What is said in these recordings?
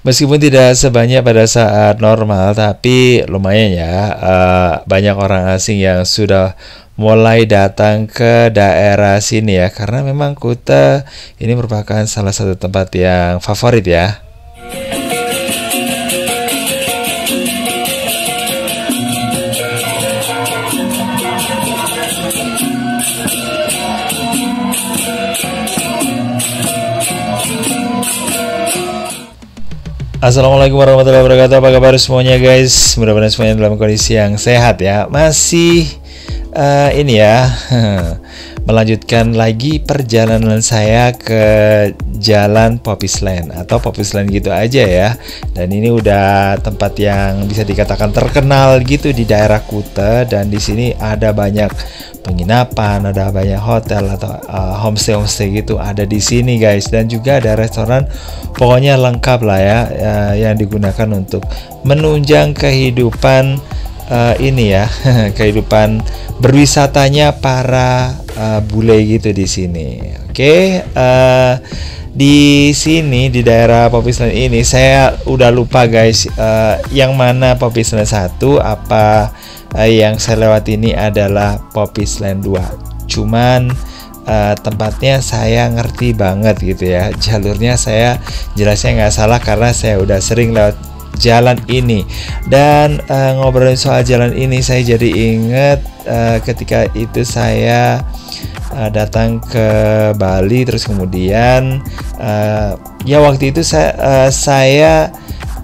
Meskipun tidak sebanyak pada saat normal, tapi lumayan ya, banyak orang asing yang sudah mulai datang ke daerah sini ya, karena memang Kuta ini merupakan salah satu tempat yang favorit ya. Assalamualaikum warahmatullahi wabarakatuh. Apa kabar semuanya guys? Mudah-mudahan semuanya dalam kondisi yang sehat ya. Masih ini ya melanjutkan lagi perjalanan saya ke Jalan Popisland atau Popisland gitu aja ya. Dan ini udah tempat yang bisa dikatakan terkenal gitu di daerah Kuta, dan di sini ada banyak penginapan, ada banyak hotel atau homestay gitu ada di sini guys, dan juga ada restoran. Pokoknya lengkap lah ya, yang digunakan untuk menunjang kehidupan ini ya, kehidupan berwisatanya para bule gitu di sini. Oke, di sini di daerah Popisland ini saya udah lupa guys, yang mana Popisland 1, apa yang saya lewat ini adalah Popisland 2. Cuman tempatnya saya ngerti banget gitu ya, jalurnya saya jelasnya nggak salah karena saya udah sering lewat jalan ini. Dan ngobrolin soal jalan ini, saya jadi inget ketika itu saya datang ke Bali, terus kemudian ya waktu itu saya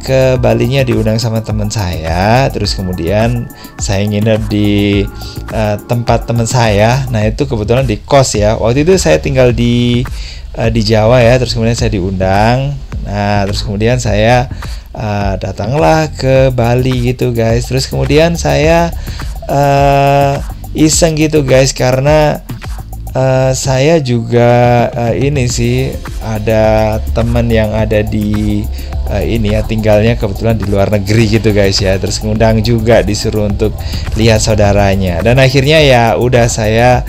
ke Balinya diundang sama teman saya, terus kemudian saya nginep di tempat teman saya. Nah itu kebetulan di kos ya, waktu itu saya tinggal di Jawa ya, terus kemudian saya diundang. Nah terus kemudian saya datanglah ke Bali gitu guys. Terus kemudian saya iseng gitu guys, karena saya juga ini sih ada teman yang ada di ini ya, tinggalnya kebetulan di luar negeri gitu guys ya. Terus ngundang juga, disuruh untuk lihat saudaranya, dan akhirnya ya udah saya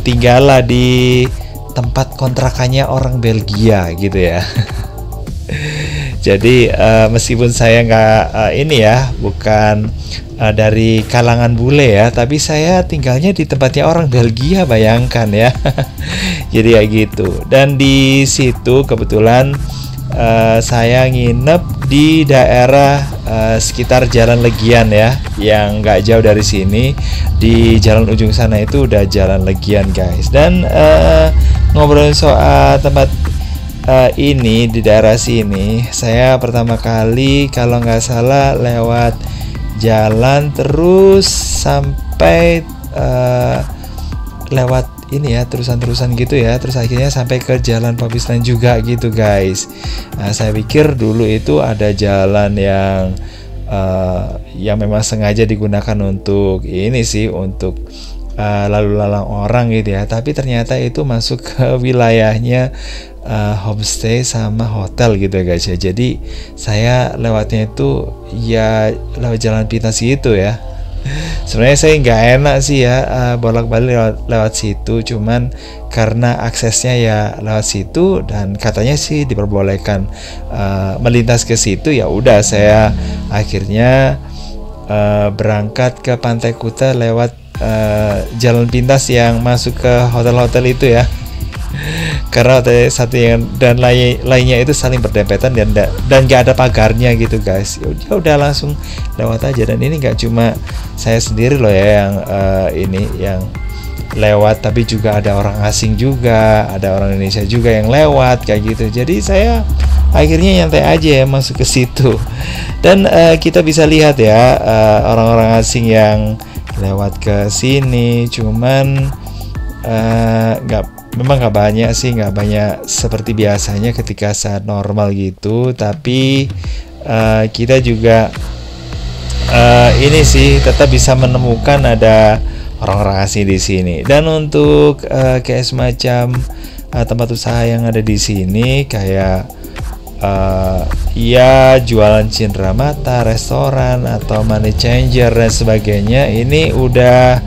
tinggal lah di tempat kontrakannya orang Belgia gitu ya. Jadi meskipun saya nggak ini ya, bukan dari kalangan bule ya, tapi saya tinggalnya di tempatnya orang Belgia, bayangkan ya. Jadi ya gitu. Dan di situ kebetulan saya nginep di daerah sekitar Jalan Legian ya, yang nggak jauh dari sini. Di jalan ujung sana itu udah Jalan Legian guys. Dan ngobrolin soal tempat ini di daerah sini, saya pertama kali kalau nggak salah lewat jalan terus sampai lewat ini ya, terusan-terusan gitu ya, terus akhirnya sampai ke Jalan Popisland juga gitu guys. Nah, saya pikir dulu itu ada jalan yang memang sengaja digunakan untuk ini sih, untuk lalu lalang orang gitu ya, tapi ternyata itu masuk ke wilayahnya homestay sama hotel gitu ya guys ya. Jadi saya lewatnya itu ya lewat jalan pintas gitu ya. Sebenarnya saya nggak enak sih ya bolak-balik lewat situ, cuman karena aksesnya ya lewat situ dan katanya sih diperbolehkan melintas ke situ, ya udah saya akhirnya berangkat ke Pantai Kuta lewat jalan pintas yang masuk ke hotel-hotel itu ya. Karena hotel satu yang dan lainnya itu saling berdempetan dan nggak ada pagarnya gitu guys. Ya udah langsung lewat aja. Dan ini nggak cuma saya sendiri loh ya yang ini yang lewat, tapi juga ada orang asing juga, ada orang Indonesia juga yang lewat kayak gitu. Jadi saya akhirnya nyantai aja ya masuk ke situ. Dan kita bisa lihat ya orang-orang asing yang lewat ke sini, cuman memang nggak banyak sih, nggak banyak seperti biasanya ketika saat normal gitu. Tapi kita juga ini sih tetap bisa menemukan ada orang-orang asing di sini. Dan untuk kayak semacam tempat usaha yang ada di sini kayak ya jualan cindera mata, restoran atau money changer dan sebagainya, ini udah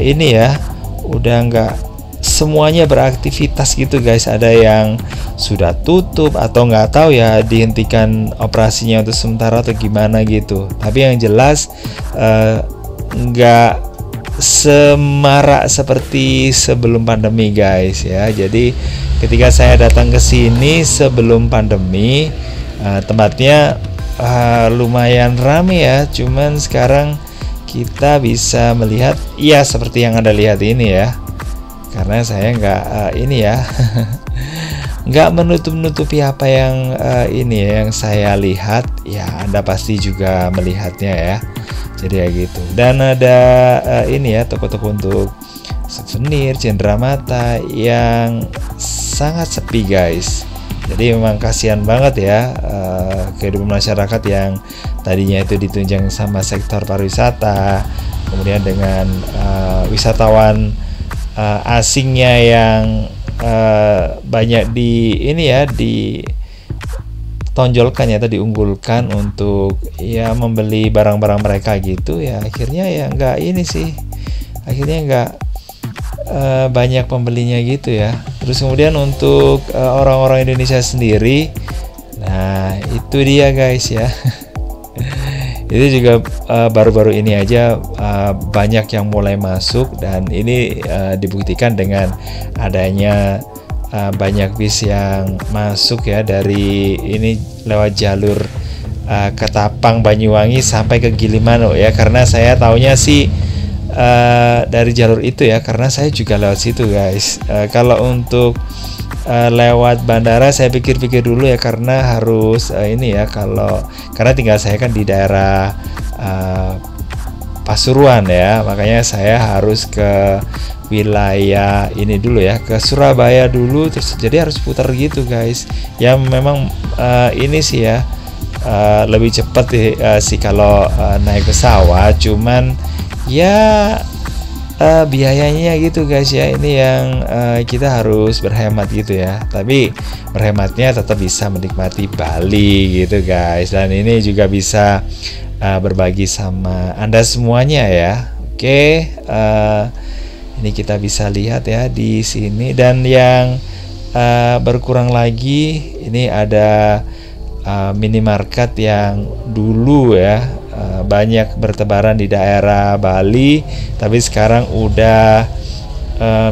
ini ya, udah nggak semuanya beraktivitas gitu guys. Ada yang sudah tutup atau nggak tahu ya dihentikan operasinya untuk sementara atau gimana gitu. Tapi yang jelas nggak semarak seperti sebelum pandemi guys ya. Jadi ketika saya datang ke sini sebelum pandemi, tempatnya lumayan rame ya. Cuman sekarang kita bisa melihat ya seperti yang Anda lihat ini ya, karena saya nggak ini ya nggak menutup-nutupi apa yang ini ya, yang saya lihat ya. Anda pasti juga melihatnya ya, jadi ya gitu. Dan ada ini ya, toko-toko untuk souvenir, cenderamata yang sangat sepi guys. Jadi memang kasihan banget ya kehidupan masyarakat yang tadinya itu ditunjang sama sektor pariwisata, kemudian dengan wisatawan asingnya yang banyak di ini ya, ditonjolkan ya atau diunggulkan untuk ya membeli barang-barang mereka gitu ya. Akhirnya ya nggak ini sih, akhirnya nggak banyak pembelinya gitu ya. Terus kemudian untuk orang-orang Indonesia sendiri, nah itu dia guys ya itu juga baru-baru ini aja banyak yang mulai masuk, dan ini dibuktikan dengan adanya banyak bis yang masuk ya dari ini lewat jalur Ketapang Banyuwangi sampai ke Gilimanuk ya. Karena saya taunya sih dari jalur itu ya, karena saya juga lewat situ guys. Kalau untuk lewat bandara saya pikir-pikir dulu ya, karena harus ini ya, karena tinggal saya kan di daerah Pasuruan ya, makanya saya harus ke wilayah ini dulu ya, ke Surabaya dulu, terus jadi harus putar gitu guys ya. Memang ini sih ya lebih cepat sih kalau naik pesawat, cuman ya biayanya gitu guys ya, ini yang kita harus berhemat gitu ya. Tapi berhematnya tetap bisa menikmati Bali gitu guys, dan ini juga bisa berbagi sama Anda semuanya ya. Oke, ini kita bisa lihat ya di sini. Dan yang berkurang lagi, ini ada minimarket yang dulu ya banyak bertebaran di daerah Bali, tapi sekarang udah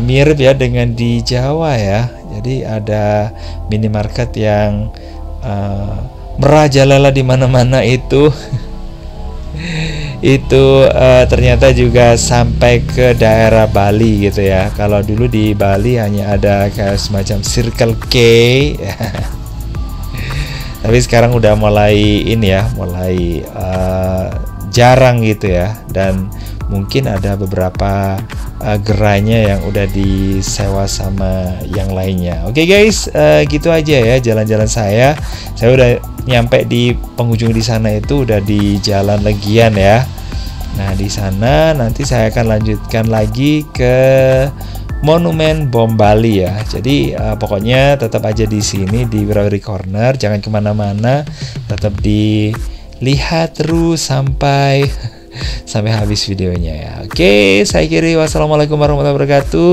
mirip ya dengan di Jawa ya. Jadi ada minimarket yang merajalela di mana-mana itu itu ternyata juga sampai ke daerah Bali gitu ya. Kalau dulu di Bali hanya ada kayak semacam Circle K tapi sekarang udah mulai ini ya, mulai jarang gitu ya. Dan mungkin ada beberapa gerainya yang udah disewa sama yang lainnya. Oke guys, gitu aja ya jalan-jalan saya. Saya udah nyampe di penghujung di sana, itu udah di Jalan Legian ya. Nah di sana nanti saya akan lanjutkan lagi ke Monumen Bom Bali ya. Jadi pokoknya tetap aja di sini di Wirawiri Corner, jangan kemana-mana, tetap dilihat terus sampai habis videonya ya. Oke, saya kiri, wassalamualaikum warahmatullahi wabarakatuh.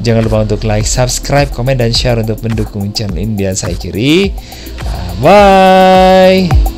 Jangan lupa untuk like, subscribe, komen, dan share untuk mendukung channel Indian Saya Kiri. Bye.